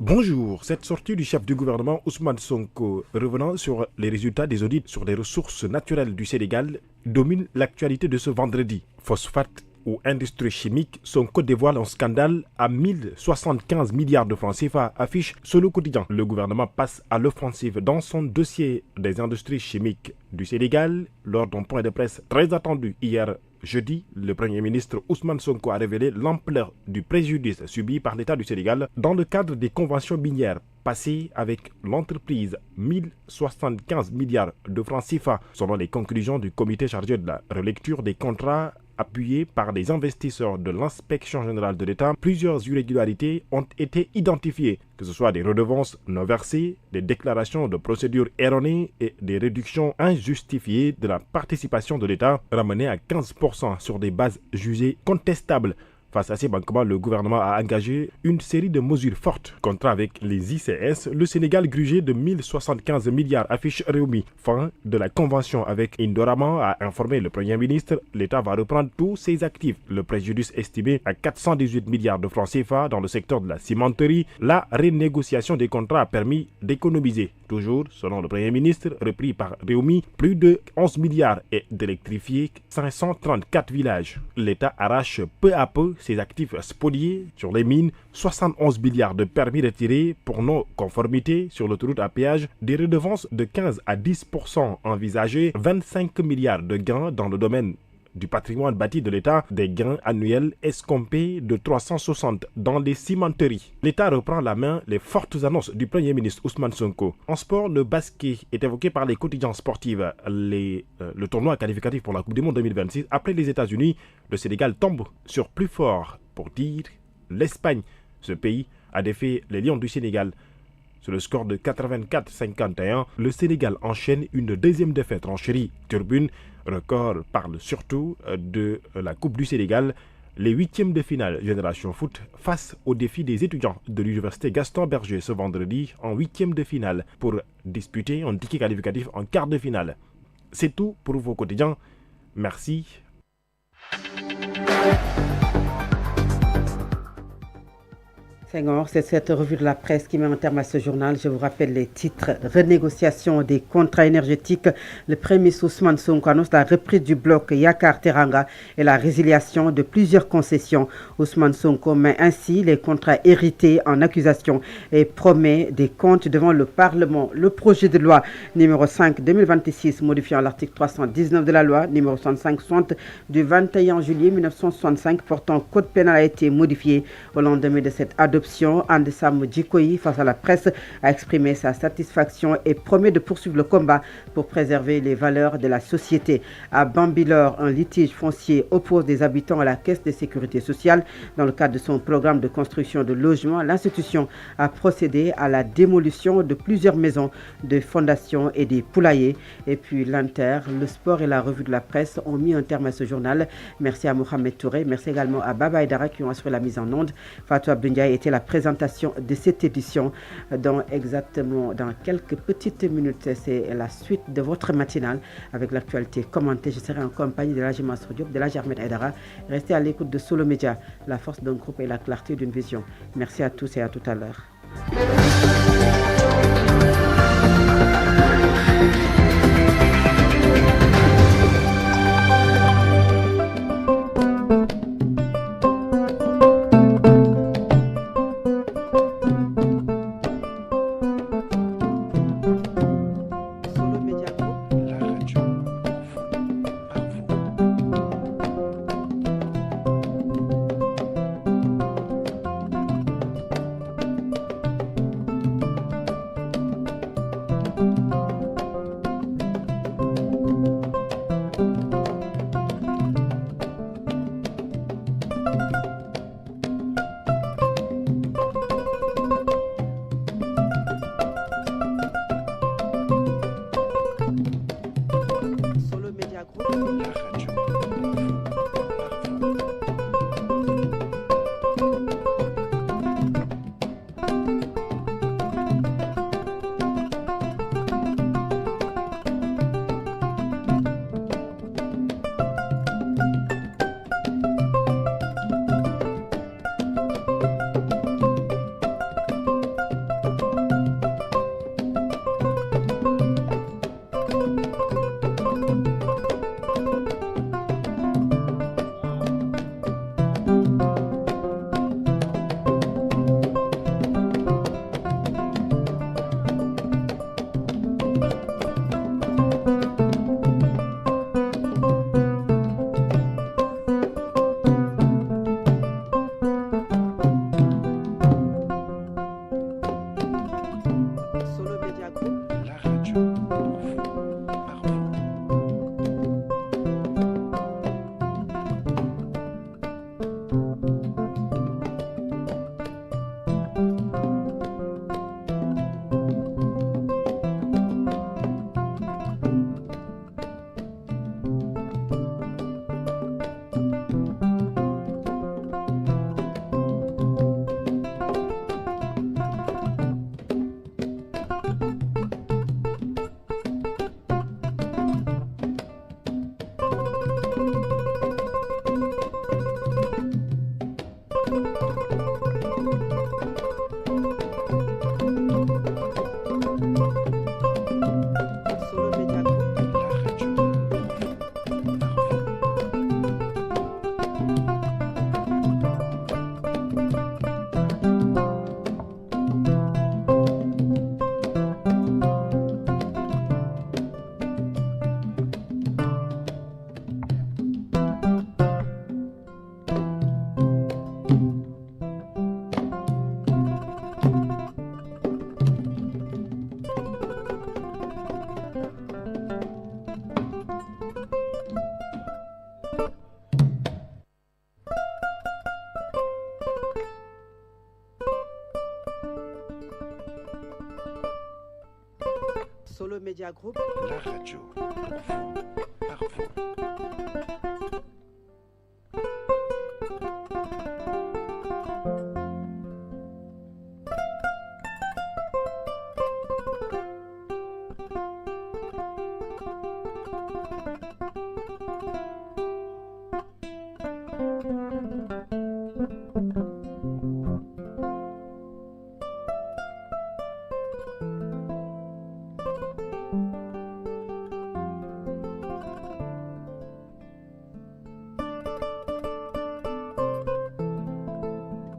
Bonjour, cette sortie du chef du gouvernement Ousmane Sonko revenant sur les résultats des audits sur les ressources naturelles du Sénégal domine l'actualité de ce vendredi. Phosphate ou industrie chimique, Sonko dévoile un scandale à 1075 milliards de francs CFA, affiche sur le quotidien. Le gouvernement passe à l'offensive dans son dossier des industries chimiques du Sénégal lors d'un point de presse très attendu hier. Jeudi, le Premier ministre Ousmane Sonko a révélé l'ampleur du préjudice subi par l'État du Sénégal dans le cadre des conventions minières passées avec l'entreprise. 1075 milliards de francs CFA, selon les conclusions du comité chargé de la relecture des contrats appuyés par les investisseurs de l'inspection générale de l'État. Plusieurs irrégularités ont été identifiées, que ce soit des redevances non versées, des déclarations de procédures erronées et des réductions injustifiées de la participation de l'État, ramenées à 15% sur des bases jugées contestables. Face à ces manquements, le gouvernement a engagé une série de mesures fortes. Contrat avec les ICS, le Sénégal grugé de 1075 milliards affiche Réumi. Fin de la convention avec Indorama a informé le Premier ministre. L'État va reprendre tous ses actifs. Le préjudice estimé à 418 milliards de francs CFA dans le secteur de la cimenterie. La renégociation des contrats a permis d'économiser, toujours selon le Premier ministre, repris par Réumi, plus de 11 milliards et d'électrifier 534 villages. L'État arrache peu à peu ses actifs spoliés sur les mines, 71 milliards de permis retirés pour non-conformité sur l'autoroute à péage, des redevances de 15 à 10% envisagées, 25 milliards de gains dans le domaine du patrimoine bâti de l'État, des gains annuels escomptés de 360 dans les cimenteries. L'État reprend la main les fortes annonces du Premier ministre Ousmane Sonko. En sport, le basket est évoqué par les quotidiens sportifs. Le tournoi qualificatif pour la Coupe du Monde 2026. Après les États-Unis, le Sénégal tombe sur plus fort pour dire l'Espagne. Ce pays a défait les Lions du Sénégal. Sur le score de 84-51, le Sénégal enchaîne une deuxième défaite en chérie turbine. Record parle surtout de la Coupe du Sénégal. Les huitièmes de finale Génération Foot face au défi des étudiants de l'université Gaston Berger ce vendredi en huitième de finale pour disputer un ticket qualificatif en quart de finale. C'est tout pour vos quotidiens. Merci. Senghor, c'est cette revue de la presse qui met un terme à ce journal. Je vous rappelle les titres. Renégociation des contrats énergétiques. Le Premier ministre Ousmane Sonko annonce la reprise du bloc Yakar Teranga et la résiliation de plusieurs concessions. Ousmane Sonko met ainsi les contrats hérités en accusation et promet des comptes devant le Parlement. Le projet de loi numéro 5-2026 modifiant l'article 319 de la loi numéro 65-60 du 21 juillet 1965 portant code pénal a été modifié au lendemain de cette adoption. Andesam Djikoyi, face à la presse, a exprimé sa satisfaction et promet de poursuivre le combat pour préserver les valeurs de la société. À Bambilor, un litige foncier oppose des habitants à la Caisse de sécurité sociale. Dans le cadre de son programme de construction de logements, l'institution a procédé à la démolition de plusieurs maisons, de fondations et des poulaillers. Et puis l'Inter, le sport et la revue de la presse ont mis un terme à ce journal. Merci à Mohamed Touré, merci également à Baba Aïdara qui ont assuré la mise en onde. Fatou Abdoundiaye était la présentation de cette édition dans quelques petites minutes. C'est la suite de votre matinale avec l'actualité commentée. Je serai en compagnie de l'Agima Diop, de l'Agi Ahmed Aïdara. Restez à l'écoute de Solo Média, la force d'un groupe et la clarté d'une vision. Merci à tous et à tout à l'heure. Solo Media Group, la radio pour vous, par vous.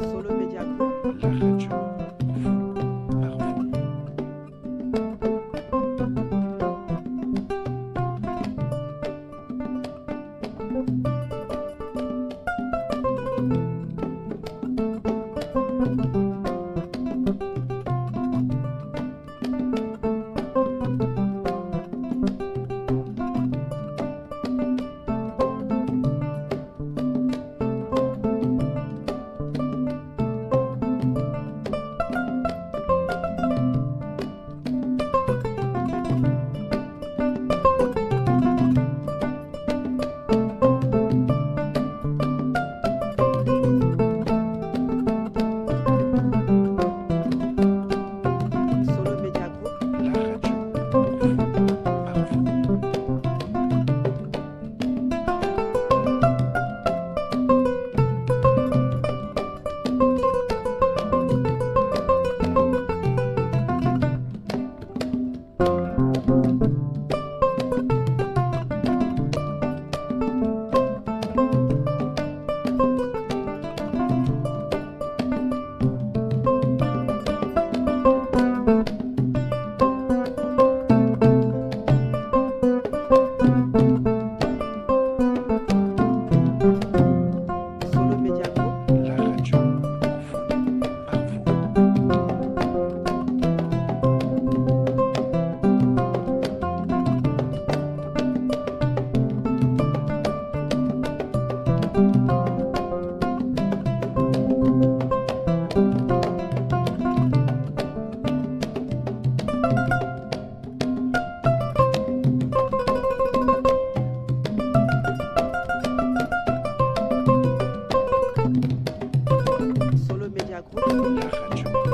Solo Media Group, La radio pour vous, par vous. Solo Media Group, La radio pour vous, par vous. Solo Media Group, La radio pour vous, par vous. Solo Media Group, La radio